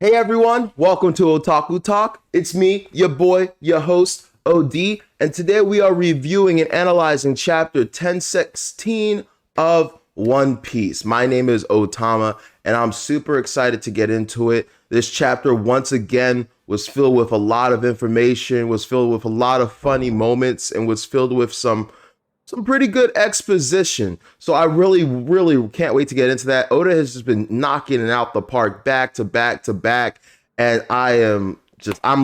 Hey everyone, welcome to Otaku Talk. It's me, your boy, your host, OD, and today we are reviewing and analyzing chapter 1016 of One Piece. My name is Otama, and I'm super excited to get into it. This chapter, once again, was filled with a lot of information, was filled with a lot of funny moments, and was filled with some pretty good exposition. So I really can't wait to get into that. Oda has just been knocking it out the park back to back to back. And I'm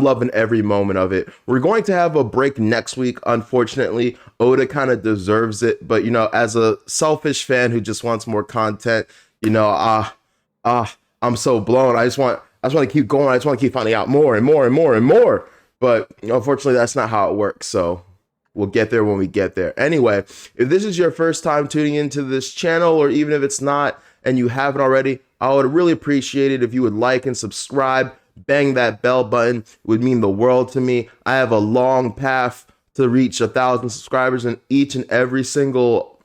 loving every moment of it. We're going to have a break next week. Unfortunately, Oda kind of deserves it. But, as a selfish fan who just wants more content, I'm so blown. I just want to keep going. I just want to keep finding out more and more and more and more. But unfortunately, that's not how it works. So we'll get there when we get there. Anyway, if this is your first time tuning into this channel, or even if it's not and you haven't already, I would really appreciate it if you would like and subscribe. Bang that bell button. It would mean the world to me. I have a long path to reach 1,000 subscribers, and each and every single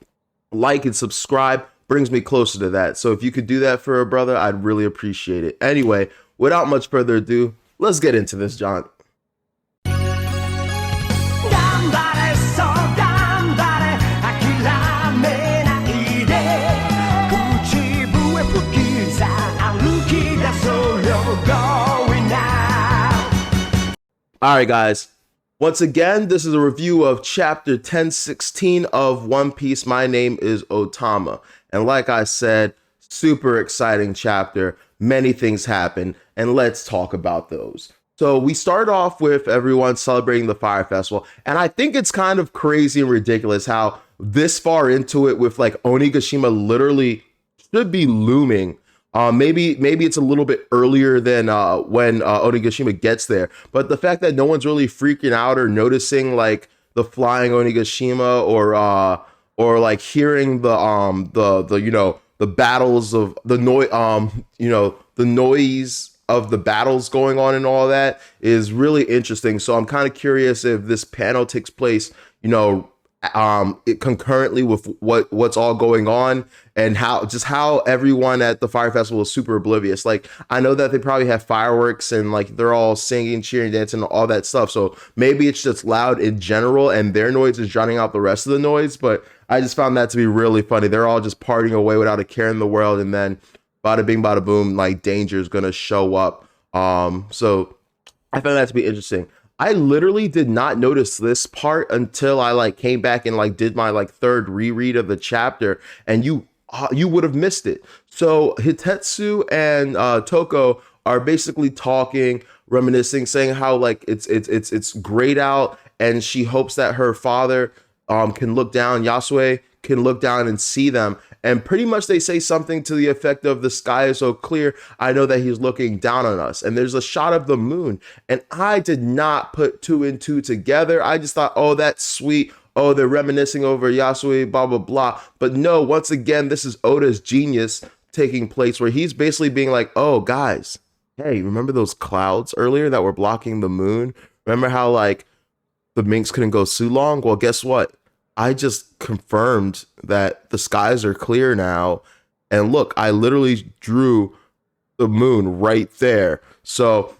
like and subscribe brings me closer to that. So if you could do that for a brother, I'd really appreciate it. Anyway, without much further ado, let's get into this, John. All right, guys. Once again, this is a review of chapter 1016 of One Piece. My name is Otama. And like I said, super exciting chapter. Many things happen, and let's talk about those. So we start off with everyone celebrating the Fire Festival. And I think it's kind of crazy and ridiculous how this far into it, with like Onigashima literally should be looming. Maybe it's a little bit earlier than when Onigashima gets there, but the fact that no one's really freaking out or noticing like the flying Onigashima, or like hearing the battles of the noise, the noise of the battles going on and all that is really interesting. So I'm kind of curious if this panel takes place, concurrently with what's all going on, and how everyone at the Fire Festival is super oblivious. Like, I know that they probably have fireworks and like they're all singing, cheering, dancing, all that stuff. So maybe it's just loud in general and their noise is drowning out the rest of the noise. But I just found that to be really funny. They're all just partying away without a care in the world, and then bada bing, bada boom, like danger is gonna show up. So I found that to be interesting. I literally did not notice this part until I like came back and like did my like third reread of the chapter, and you would have missed it. So Hitetsu and Toko are basically talking, reminiscing, saying how like it's grayed out, and she hopes that her father can look down, Yasue can look down and see them. And pretty much they say something to the effect of, the sky is so clear, I know that he's looking down on us. And there's a shot of the moon. And I did not put two and two together. I just thought, oh, that's sweet. Oh, they're reminiscing over Yasue, blah, blah, blah. But no, once again, this is Oda's genius taking place, where he's basically being like, oh, guys, hey, remember those clouds earlier that were blocking the moon? Remember how like the minks couldn't go too long? Well, guess what? I just confirmed that the skies are clear now. And look, I literally drew the moon right there. So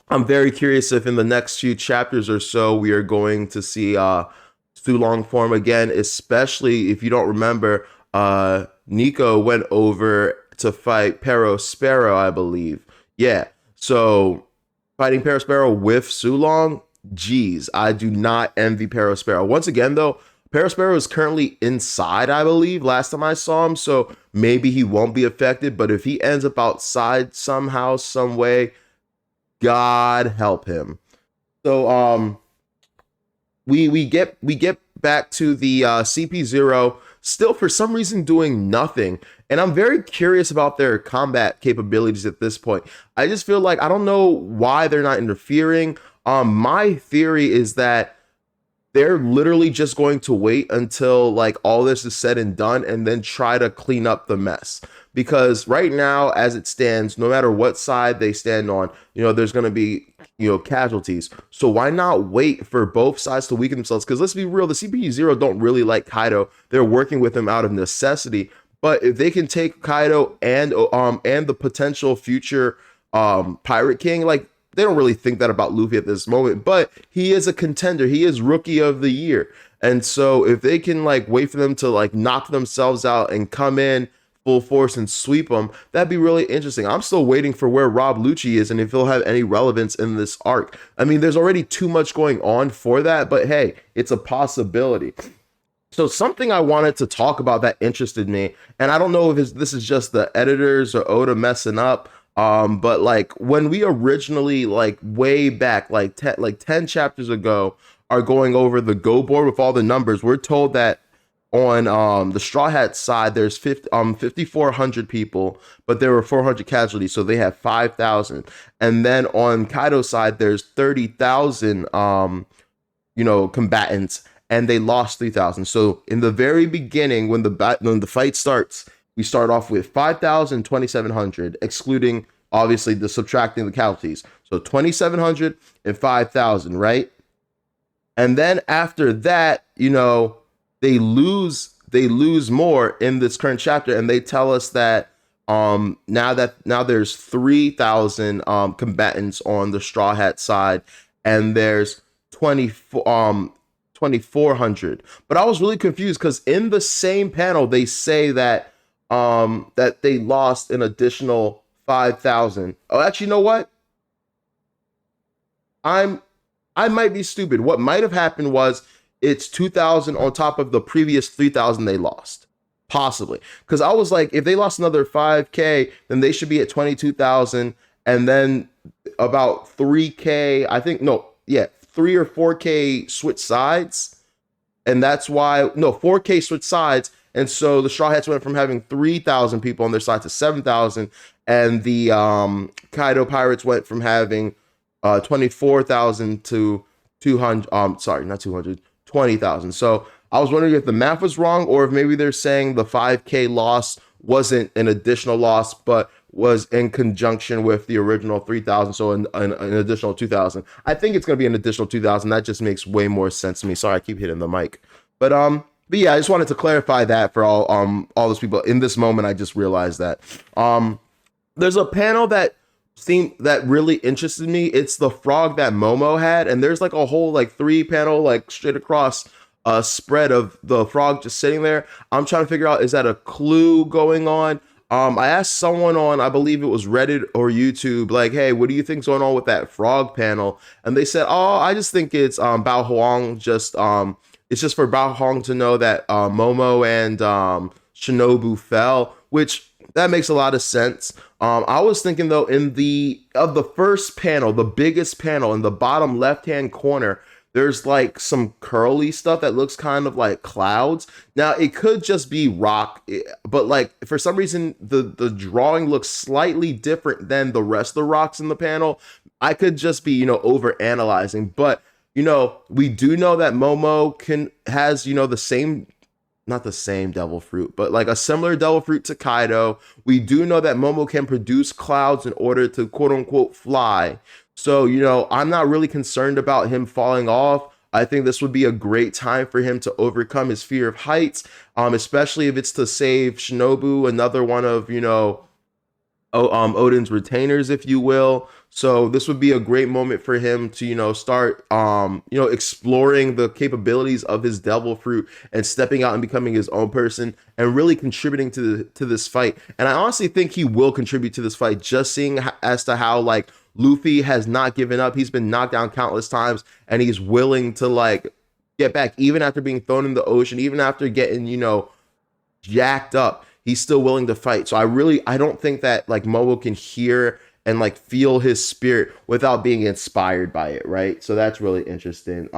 I'm very curious if in the next few chapters or so, we are going to see Sulong form again, especially if you don't remember, Nico went over to fight Perospero, I believe. Yeah. So fighting Perospero with Sulong, geez, I do not envy Perospero. Once again, though, Perospero is currently inside, I believe, last time I saw him, so maybe he won't be affected. But if he ends up outside somehow, some way, God help him. So we get back to the CP0, still for some reason doing nothing. And I'm very curious about their combat capabilities at this point. I just feel like I don't know why they're not interfering. My theory is that they're literally just going to wait until like all this is said and done, and then try to clean up the mess. Because right now, as it stands, no matter what side they stand on, there's going to be, casualties. So why not wait for both sides to weaken themselves? Because let's be real, the CPU0 don't really like Kaido. They're working with him out of necessity. But if they can take Kaido and the potential future Pirate King. Like they don't really think that about Luffy at this moment, but he is a contender. He is rookie of the year. And so if they can like wait for them to like knock themselves out and come in full force and sweep them, that'd be really interesting. I'm still waiting for where Rob Lucci is and if he'll have any relevance in this arc. I mean, there's already too much going on for that, but hey, it's a possibility. So something I wanted to talk about that interested me, and I don't know if this is just the editors or Oda messing up, but like when we originally like way back like 10 chapters ago are going over the go board with all the numbers, we're told that on the Straw Hat side there's 5,400 people, but there were 400 casualties, so they have 5,000. And then on Kaido's side there's 30,000 combatants, and they lost 3,000. So in the very beginning, when the fight starts, we start off with 5,000, 2,700, excluding obviously the subtracting the casualties. So 2,700 and 5,000, right? And then after that, they lose more in this current chapter, and they tell us that now there's 3,000 combatants on the Straw Hat side, and there's 2,400. But I was really confused because in the same panel they say that that they lost an additional 5,000. Oh, actually, you know what? I might be stupid. What might have happened was it's 2,000 on top of the previous 3,000 they lost. Possibly. Because I was like, if they lost another 5K, then they should be at 22,000. And then about 3K, I think, no, yeah, 3 or 4K switch sides. And that's why, no, 4K switch sides. And so the Straw Hats went from having 3,000 people on their side to 7,000. And the Kaido Pirates went from having 24,000 to 200, sorry, not 200, 20,000. So I was wondering if the math was wrong, or if maybe they're saying the 5K loss wasn't an additional loss, but was in conjunction with the original 3,000. So an additional 2,000. I think it's going to be an additional 2,000. That just makes way more sense to me. Sorry, I keep hitting the mic. But yeah, I just wanted to clarify that for all those people. In this moment, I just realized that. There's a panel that really interested me. It's the frog that Momo had, and there's like a whole like 3-panel like straight across spread of the frog just sitting there. I'm trying to figure out, is that a clue going on? I asked someone on, I believe it was Reddit or YouTube, like, hey, what do you think's going on with that frog panel? And they said, oh, I just think it's Bao Huang just it's just for Bao Huang to know that Momo and Shinobu fell, which that makes a lot of sense. I was thinking though, of the first panel, the biggest panel in the bottom left-hand corner, there's like some curly stuff that looks kind of like clouds. Now it could just be rock, but like for some reason the drawing looks slightly different than the rest of the rocks in the panel. I could just be, over analyzing, but we do know that Momo has, the same, not the same devil fruit, but like a similar devil fruit to Kaido. We do know that Momo can produce clouds in order to quote unquote fly. So, I'm not really concerned about him falling off. I think this would be a great time for him to overcome his fear of heights, especially if it's to save Shinobu, another one of, Odin's retainers, if you will. So this would be a great moment for him to, start, exploring the capabilities of his devil fruit and stepping out and becoming his own person and really contributing to this fight. And I honestly think he will contribute to this fight, just seeing as to how like Luffy has not given up. He's been knocked down countless times, and he's willing to like get back, even after being thrown in the ocean, even after getting, jacked up. He's still willing to fight. So I don't think that like Momo can hear and like feel his spirit without being inspired by it, right? So that's really interesting.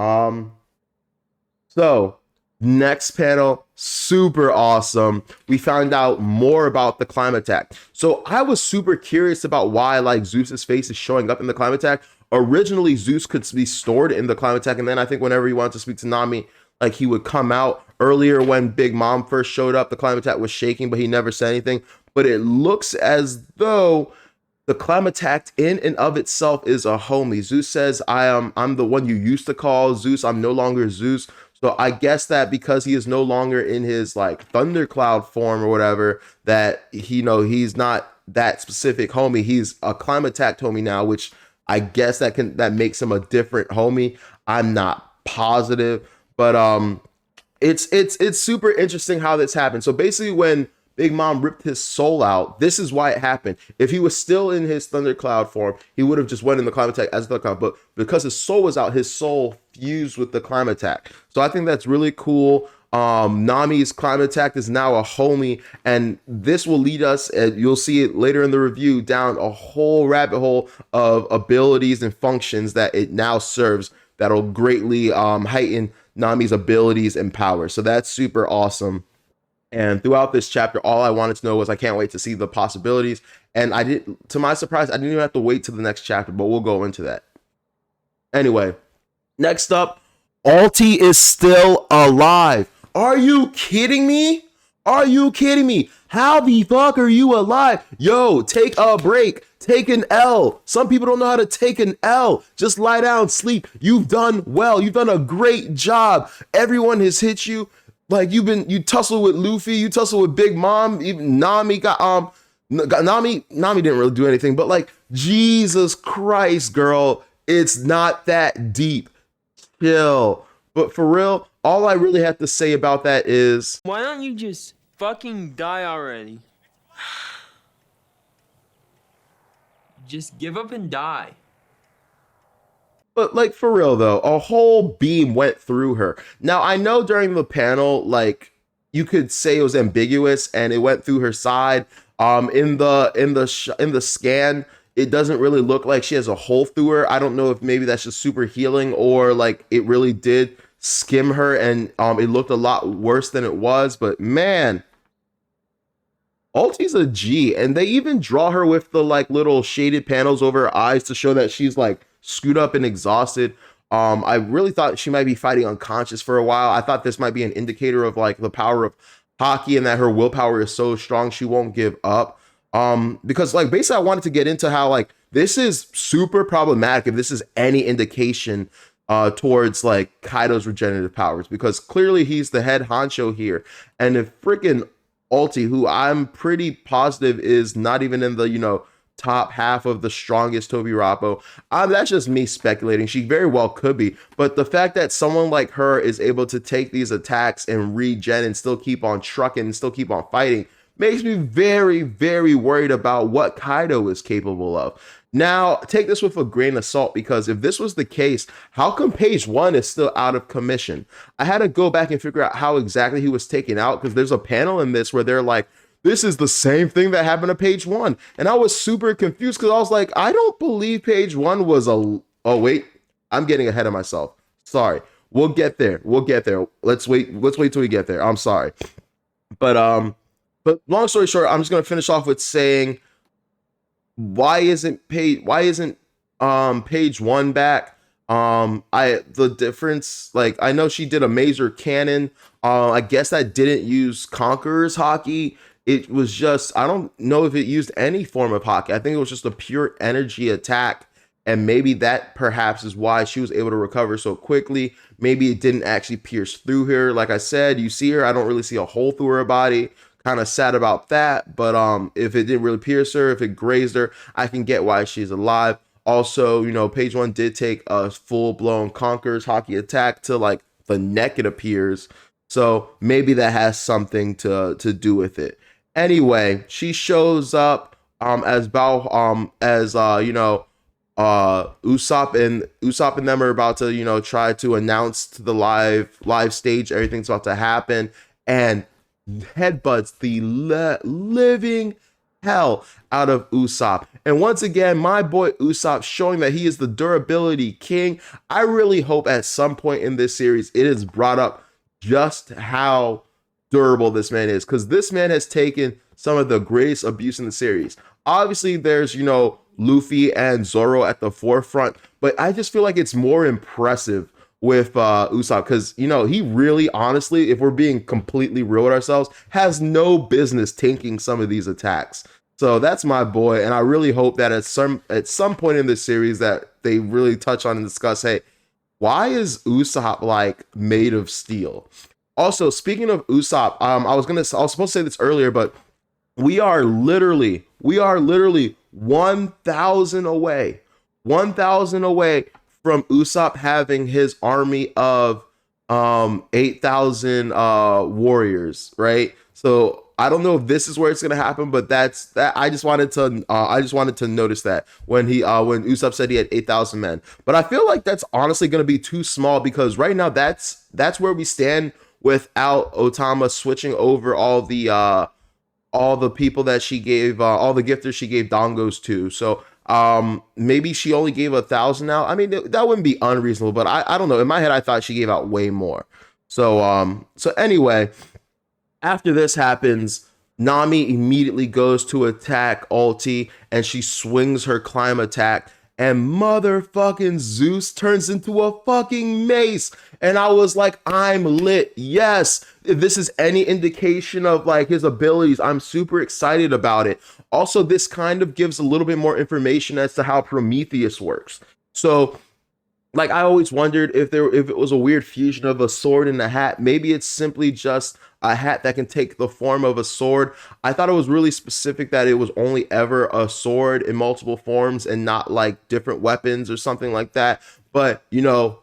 So next panel, super awesome. We found out more about the climb attack. So I was super curious about why like Zeus's face is showing up in the climb attack. Originally, Zeus could be stored in the climb attack, and then I think whenever he wanted to speak to Nami, like he would come out. Earlier when Big Mom first showed up, the climb attack was shaking, but he never said anything. But it looks as though the climb attack in and of itself is a homie. Zeus says, I'm the one you used to call Zeus. I'm no longer Zeus. So I guess that because he is no longer in his like thundercloud form or whatever, that he's not that specific homie. He's a climate attack homie now, which I guess that makes him a different homie. I'm not positive, but it's super interesting how this happened. So basically, when Big Mom ripped his soul out, this is why it happened. If he was still in his Thundercloud form, he would have just went in the Climate Attack as Thundercloud. But because his soul was out, his soul fused with the Climate Attack. So I think that's really cool. Nami's Climate Attack is now a homie, and this will lead us, and you'll see it later in the review, down a whole rabbit hole of abilities and functions that it now serves that'll greatly heighten Nami's abilities and powers. So that's super awesome. And throughout this chapter, all I wanted to know was I can't wait to see the possibilities. And I did, to my surprise, I didn't even have to wait to the next chapter, but we'll go into that. Anyway, next up, Alti is still alive. Are you kidding me? Are you kidding me? How the fuck are you alive? Yo, take a break. Take an L. Some people don't know how to take an L. Just lie down, sleep. You've done well. You've done a great job. Everyone has hit you. Like you tussle with Luffy, you tussle with Big Mom, even Nami Nami didn't really do anything, but like, Jesus Christ, girl, it's not that deep. Chill. But for real, all I really have to say about that is, why don't you just fucking die already? Just give up and die. but like for real though, a whole beam went through her. Now I know during the panel, like you could say it was ambiguous and it went through her side. In the scan, it doesn't really look like she has a hole through her. I don't know if maybe that's just super healing or like it really did skim her and it looked a lot worse than it was. But man, Alti's a G, and they even draw her with the like little shaded panels over her eyes to show that she's like screwed up and exhausted. I really thought she might be fighting unconscious for a while. I thought this might be an indicator of like the power of Haki and that her willpower is so strong she won't give up. Because like basically I wanted to get into how like this is super problematic if this is any indication towards like Kaido's regenerative powers, because clearly he's the head honcho here, and if freaking Alti, who I'm pretty positive is not even in the, you know, top half of the strongest Tobi Rappo. That's just me speculating. She very well could be, but the fact that someone like her is able to take these attacks and regen and still keep on trucking and still keep on fighting makes me very, very worried about what Kaido is capable of. Now, take this with a grain of salt, because if this was the case, how come page 1 is still out of commission? I had to go back and figure out how exactly he was taken out, because there's a panel in this where they're like, this is the same thing that happened to page 1. And I was super confused because I was like, I don't believe page 1 was a... Oh, wait. I'm getting ahead of myself. Sorry. We'll get there. We'll get there. Let's wait till we get there. I'm sorry. But long story short, I'm just going to finish off with saying, why isn't page 1 back? The difference, like, I know she did a Mazer Cannon. I guess that didn't use Conqueror's Haki. It was just, I don't know if it used any form of Haki. I think it was just a pure energy attack. And maybe that perhaps is why she was able to recover so quickly. Maybe it didn't actually pierce through her. Like I said, you see her, I don't really see a hole through her body. Kind of sad about that. But if it didn't really pierce her, if it grazed her, I can get why she's alive. Also, you know, page 1 did take a full-blown Conqueror's Haki attack to like the neck, it appears. So maybe that has something to do with it. Anyway, she shows up as Usopp and them are about to, you know, try to announce to the live stage everything's about to happen, and headbutts the living hell out of Usopp. And once again, my boy Usopp showing that he is the durability king. I really hope at some point in this series it is brought up just how durable this man is, because this man has taken some of the greatest abuse in the series. Obviously, there's, you know, Luffy and Zoro at the forefront, but I just feel like it's more impressive with Usopp, because, you know, he really, honestly, if we're being completely real with ourselves, has no business tanking some of these attacks. So that's my boy, and I really hope that at some point in this series that they really touch on and discuss, hey, why is Usopp like made of steel? Also, speaking of Usopp, I was supposed to say this earlier, but we are literally We are literally 1,000 away, 1,000 away from Usopp having his army of 8,000 warriors, right? So I don't know if this is where it's gonna happen, but that's that. I just wanted to notice that when Usopp said he had 8,000 men, but I feel like that's honestly gonna be too small because right now that's where we stand without Otama switching over all the people that she gave all the gifters she gave dongos to. So maybe she only gave 1,000 out. I mean that wouldn't be unreasonable, but I don't know. In my head, I thought she gave out way more. So anyway, after this happens, Nami immediately goes to attack Ulti and she swings her climb attack and motherfucking Zeus turns into a fucking mace. And I was like, I'm lit. Yes. If this is any indication of like his abilities, I'm super excited about it. Also, this kind of gives a little bit more information as to how Prometheus works. So like I always wondered if it was a weird fusion of a sword and a hat. Maybe it's simply just a hat that can take the form of a sword. I thought it was really specific that it was only ever a sword in multiple forms and not like different weapons or something like that. But you know,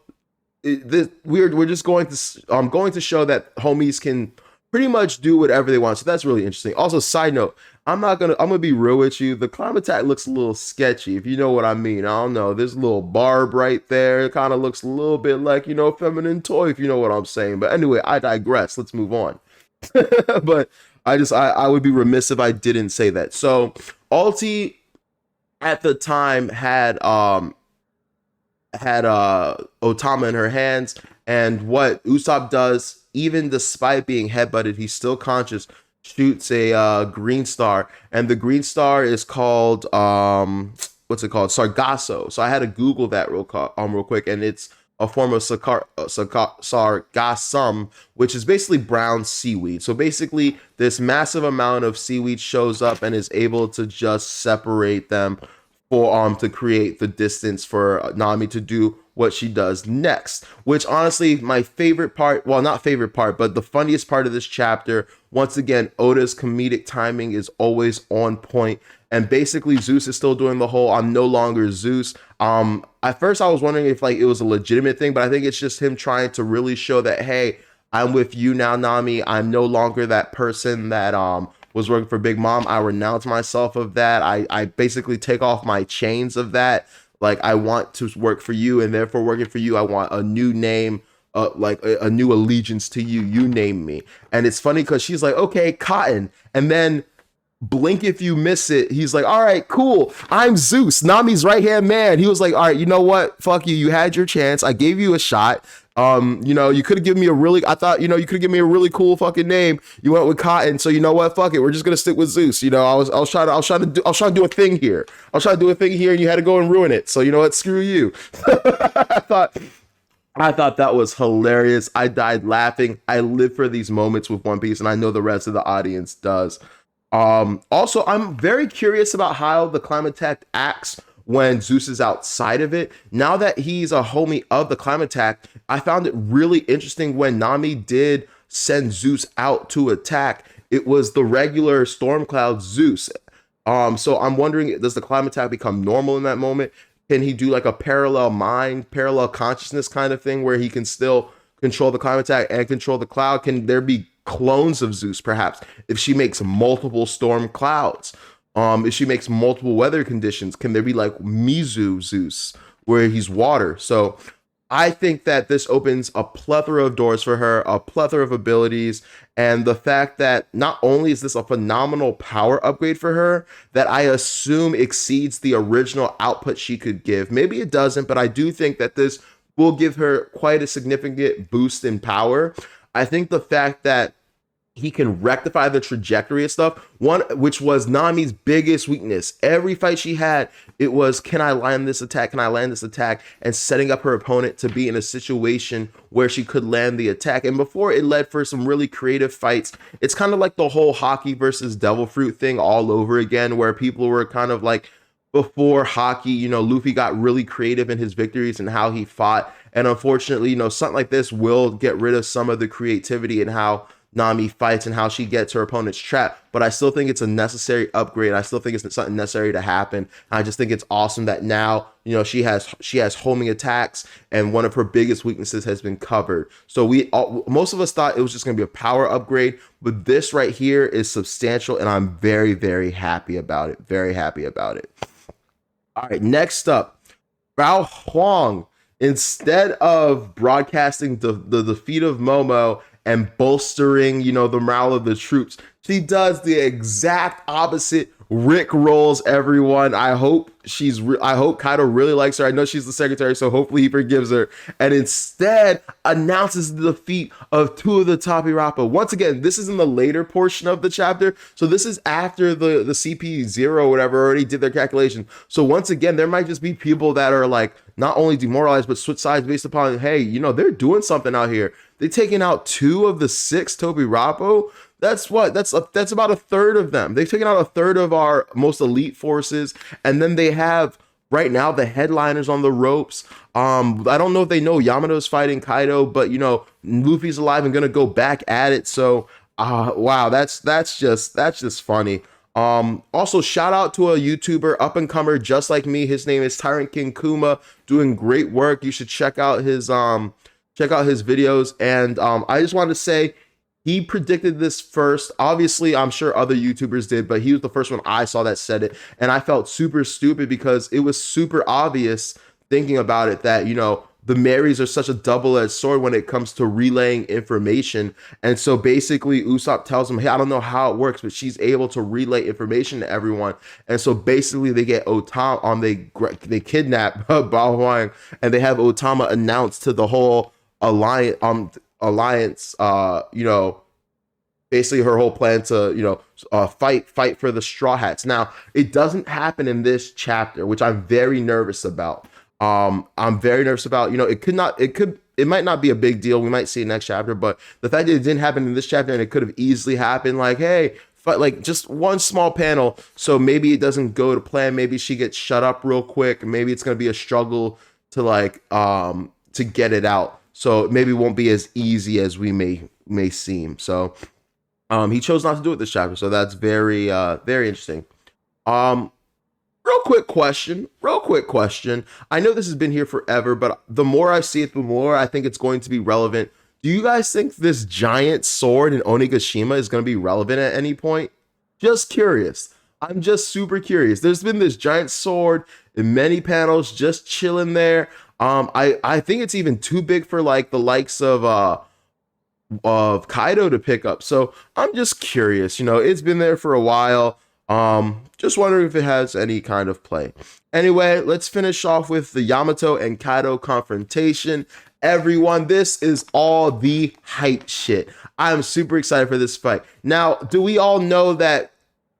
we're just going to going to show that homies can pretty much do whatever they want. So that's really interesting. Also, side note, I'm gonna be real with you. The climb attack looks a little sketchy, if you know what I mean. I don't know. There's a little barb right there. It kind of looks a little bit like, you know, feminine toy, if you know what I'm saying. But anyway, I digress. Let's move on. But I would be remiss if I didn't say that. So Alti at the time had Otama in her hands, and what Usopp does, even despite being headbutted, he's still conscious, shoots a green star, and the green star is called what's it called, Sargasso. So I had to Google that real quick, and it's a form of sargassum, which is basically brown seaweed. So basically this massive amount of seaweed shows up and is able to just separate them for to create the distance for Nami to do what she does next. Which honestly, my favorite part, well, not favorite part, but the funniest part of this chapter, once again, Oda's comedic timing is always on point. And basically Zeus is still doing the whole I'm no longer Zeus. At first I was wondering if like it was a legitimate thing, but I think it's just him trying to really show that, hey, I'm with you now, Nami. I'm no longer that person that was working for Big Mom. I renounce myself of that. I basically take off my chains of that. Like I want to work for you, and therefore working for you, I want a new name, like a new allegiance to you. You name me. And it's funny because she's like, okay, Cotton. And then blink if you miss it, he's like, all right, cool, I'm Zeus, Nami's right hand man. He was like, all right, you know what, fuck you, you had your chance, I gave you a shot. You know, you could have given me a really, I thought, you know, you could have given me a really cool fucking name. You went with Cotton, so you know what, fuck it, we're just gonna stick with Zeus. You know, I was trying to do a thing here. And you had to go and ruin it. So you know what, screw you. I thought that was hilarious. I died laughing. I live for these moments with One Piece, and I know the rest of the audience does. Also, I'm very curious about how the climate attack acts when Zeus is outside of it. Now that he's a homie of the climate attack, I found it really interesting when Nami did send Zeus out to attack. It was the regular storm cloud Zeus. So I'm wondering, does the climate attack become normal in that moment? Can he do like a parallel mind, parallel consciousness kind of thing where he can still control the climate attack and control the cloud? Can there be clones of Zeus, perhaps, if she makes multiple storm clouds? If she makes multiple weather conditions, can there be like Mizu Zeus, where he's water? So I think that this opens a plethora of doors for her, a plethora of abilities, and the fact that not only is this a phenomenal power upgrade for her, that I assume exceeds the original output she could give. Maybe it doesn't, but I do think that this will give her quite a significant boost in power. I think the fact that he can rectify the trajectory of stuff, one which was Nami's biggest weakness. Every fight she had, it was, can I land this attack? Can I land this attack? And setting up her opponent to be in a situation where she could land the attack. And before, it led for some really creative fights. It's kind of like the whole Hockey versus Devil Fruit thing all over again, where people were kind of like, before Hockey, you know, Luffy got really creative in his victories and how he fought. And unfortunately, you know, something like this will get rid of some of the creativity and how Nami fights and how she gets her opponent's trap. But I still think it's a necessary upgrade. I still think it's something necessary to happen. I just think it's awesome that now, she has homing attacks, and one of her biggest weaknesses has been covered. So most of us thought it was just going to be a power upgrade, but this right here is substantial, and I'm very, very happy about it. Very happy about it. All right, next up, Bao Huang, instead of broadcasting the defeat of Momo and bolstering, the morale of the troops, she does the exact opposite. Rick rolls everyone. I hope Kaido really likes her. I know she's the secretary, so hopefully he forgives her. And instead announces the defeat of two of the Tapirapa. Once again, this is in the later portion of the chapter, so this is after the CP0 or whatever already did their calculation. So once again, there might just be people that are like not only demoralized but switch sides based upon, hey, they're doing something out here. They're taking out 2 of the 6 Tobirapo. That's about a third of them. They've taken out a third of our most elite forces, and then they have right now the headliners on the ropes. I don't know if they know Yamato's fighting Kaido, but Luffy's alive and gonna go back at it. So wow, that's just funny. Also, shout out to a YouTuber, up and comer just like me. His name is Tyrant King Kuma, doing great work. You should check out his videos. And I just wanted to say, he predicted this first. Obviously, I'm sure other YouTubers did, but he was the first one I saw that said it. And I felt super stupid because it was super obvious thinking about it that, the Marys are such a double-edged sword when it comes to relaying information. And so basically Usopp tells him, hey, I don't know how it works, but she's able to relay information to everyone. And so basically they get Otama, they kidnap Bao Huang, and they have Otama announced to the whole alliance, basically her whole plan to, fight for the Straw Hats. Now, it doesn't happen in this chapter, which I'm very nervous about. I'm very nervous about, it might not be a big deal. We might see it next chapter, but the fact that it didn't happen in this chapter and it could have easily happened, like, hey, like just one small panel. So maybe it doesn't go to plan. Maybe she gets shut up real quick. Maybe it's going to be a struggle to to get it out. So maybe it won't be as easy as we may seem. So he chose not to do it this chapter. So that's very, very interesting. Real quick question. I know this has been here forever, but the more I see it, the more I think it's going to be relevant. Do you guys think this giant sword in Onigashima is going to be relevant at any point? Just curious. I'm just super curious. There's been this giant sword in many panels just chilling there. I think it's even too big for like the likes of Kaido to pick up. So I'm just curious. It's been there for a while. Just wondering if it has any kind of play. Anyway, let's finish off with the Yamato and Kaido confrontation. Everyone, this is all the hype shit. I'm super excited for this fight. Now, do we all know that,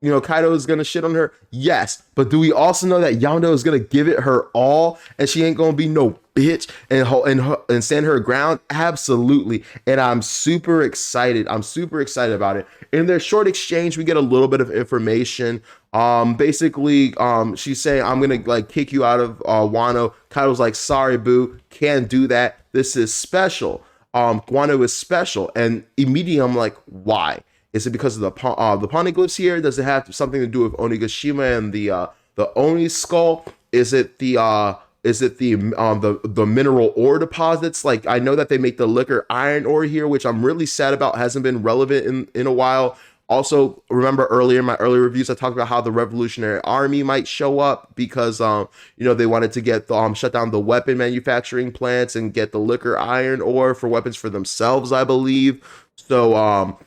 Kaido is going to shit on her? Yes. But do we also know that Yamato is going to give it her all and she ain't going to be no bitch and stand her ground? Absolutely. And I'm super excited. I'm super excited about it. In their short exchange, we get a little bit of information. Basically, she's saying, I'm going to kick you out of Wano. Kaido's like, sorry, boo. Can't do that. This is special. Wano is special. And immediately I'm like, why? Is it because of the poneglyphs here? Does it have something to do with Onigashima and the Oni skull? Is it the mineral ore deposits? Like, I know that they make the liquor iron ore here, which I'm really sad about. Hasn't been relevant in a while. Also, remember earlier in my earlier reviews, I talked about how the Revolutionary Army might show up because they wanted to get shut down the weapon manufacturing plants and get the liquor iron ore for weapons for themselves, I believe. So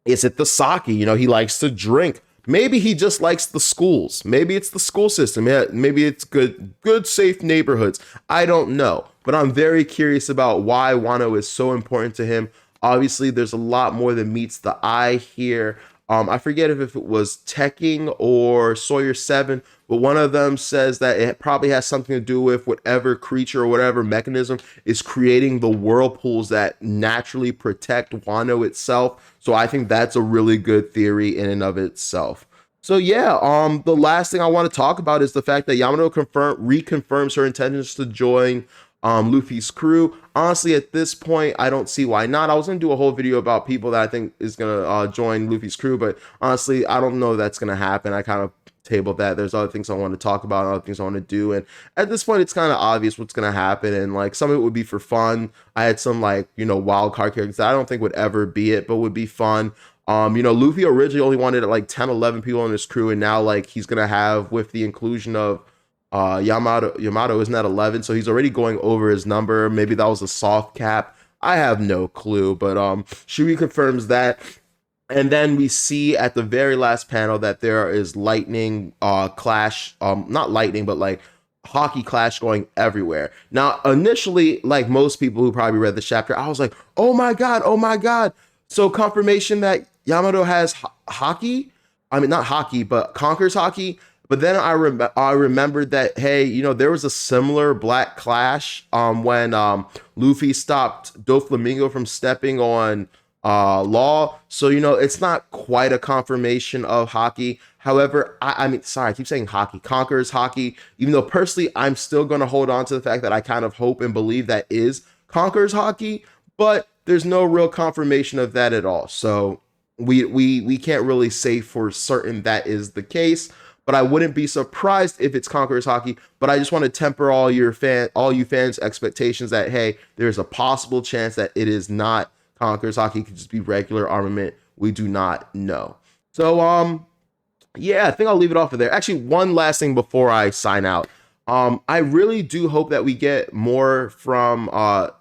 is it the sake? He likes to drink. Maybe he just likes the schools. Maybe it's the school system. Yeah, maybe it's good, safe neighborhoods. I don't know. But I'm very curious about why Wano is so important to him. Obviously, there's a lot more than meets the eye here. I forget if it was Tekking or Sawyer 7, but one of them says that it probably has something to do with whatever creature or whatever mechanism is creating the whirlpools that naturally protect Wano itself. So I think that's a really good theory in and of itself. So yeah, the last thing I want to talk about is the fact that Yamato reconfirms her intentions to join Luffy's crew. Honestly, at this point, I don't see why not. I was gonna do a whole video about people that I think is gonna join Luffy's crew, but honestly, I don't know that's gonna happen. I kind of tabled that. There's other things I want to talk about, other things I want to do, and at this point, it's kind of obvious what's gonna happen. And like some of it would be for fun. I had some like wild card characters that I don't think would ever be it, but would be fun. Luffy originally only wanted like 10, 11 people in his crew, and now like he's gonna have, with the inclusion of Yamato isn't at 11, so he's already going over his number. Maybe that was a soft cap. I have no clue, but Shui confirms that. And then we see at the very last panel that there is lightning clash, not lightning, but like hockey clash going everywhere. Now, initially, like most people who probably read the chapter, I was like, oh my god, oh my god. So confirmation that Yamato has hockey. I mean, not hockey, but conquers hockey. But then I remembered that, hey, there was a similar black clash when Luffy stopped Doflamingo from stepping on Law. So it's not quite a confirmation of hockey. However, I mean, sorry, I keep saying hockey, conquers hockey. Even though personally, I'm still going to hold on to the fact that I kind of hope and believe that is conquers hockey, but there's no real confirmation of that at all. So we can't really say for certain that is the case. But I wouldn't be surprised if it's Conquerors hockey. But I just want to temper all you fans' expectations that, hey, there's a possible chance that it is not Conquerors hockey. It could just be regular armament. We do not know. So yeah, I think I'll leave it off of there. Actually, one last thing before I sign out. I really do hope that we get more from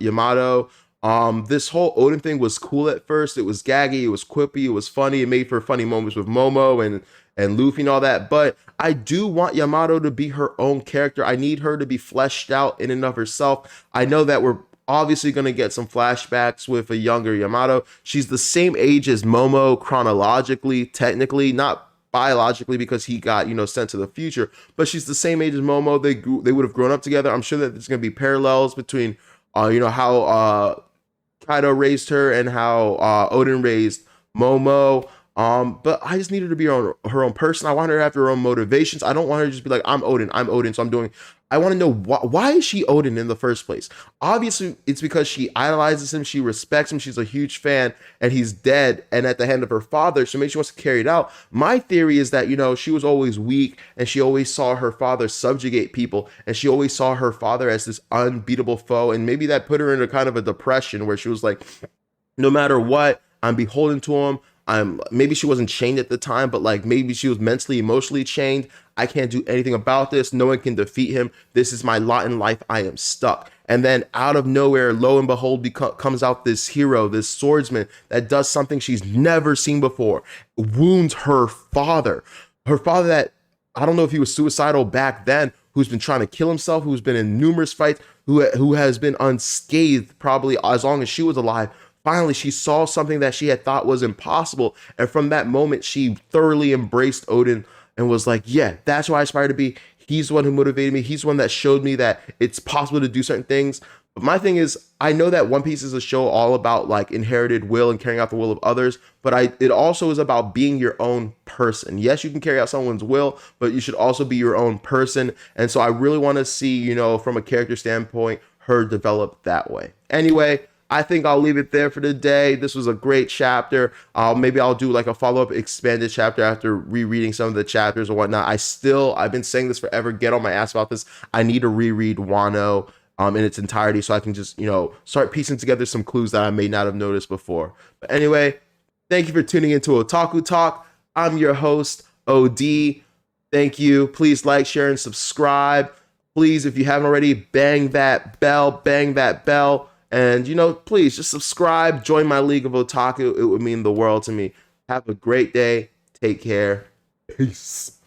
Yamato. This whole Odin thing was cool at first. It was gaggy, it was quippy, it was funny. It made for funny moments with Momo and Luffy and all that. But I do want Yamato to be her own character. I need her to be fleshed out in and of herself. I know that we're obviously going to get some flashbacks with a younger Yamato. She's the same age as Momo chronologically, technically, not biologically because he got, sent to the future, but she's the same age as Momo. They would have grown up together. I'm sure that there's going to be parallels between, how Kaido raised her and how Odin raised Momo. But I just need her to be her own person. I want her to have her own motivations. I don't want her to just be like, I'm Odin, so I'm doing. I want to know why is she Odin in the first place? Obviously, it's because she idolizes him, she respects him, she's a huge fan, and he's dead and at the hand of her father, so maybe she wants to carry it out. My theory is that, she was always weak, and she always saw her father subjugate people, and she always saw her father as this unbeatable foe, and maybe that put her into kind of a depression where she was like, no matter what, I'm beholden to him. Maybe she wasn't chained at the time, but like maybe she was mentally, emotionally chained. I can't do anything about this. No one can defeat him. This is my lot in life. I am stuck. And then out of nowhere, lo and behold, comes out this hero, this swordsman that does something she's never seen before. Wounds her father. Her father that, I don't know if he was suicidal back then, who's been trying to kill himself, who's been in numerous fights, who has been unscathed probably as long as she was alive. Finally, she saw something that she had thought was impossible. And from that moment, she thoroughly embraced Odin and was like, yeah, that's who I aspire to be. He's the one who motivated me. He's the one that showed me that it's possible to do certain things. But my thing is, I know that One Piece is a show all about like inherited will and carrying out the will of others, but it also is about being your own person. Yes, you can carry out someone's will, but you should also be your own person. And so I really want to see, from a character standpoint, her develop that way. Anyway, I think I'll leave it there for today. This was a great chapter. Maybe I'll do like a follow-up expanded chapter after rereading some of the chapters or whatnot. I've been saying this forever, get on my ass about this. I need to reread Wano in its entirety so I can just, start piecing together some clues that I may not have noticed before. But anyway, thank you for tuning into Otaku Talk. I'm your host, OD. Thank you. Please like, share, and subscribe. Please, if you haven't already, bang that bell. And, please just subscribe, join my League of Otaku. It would mean the world to me. Have a great day. Take care. Peace.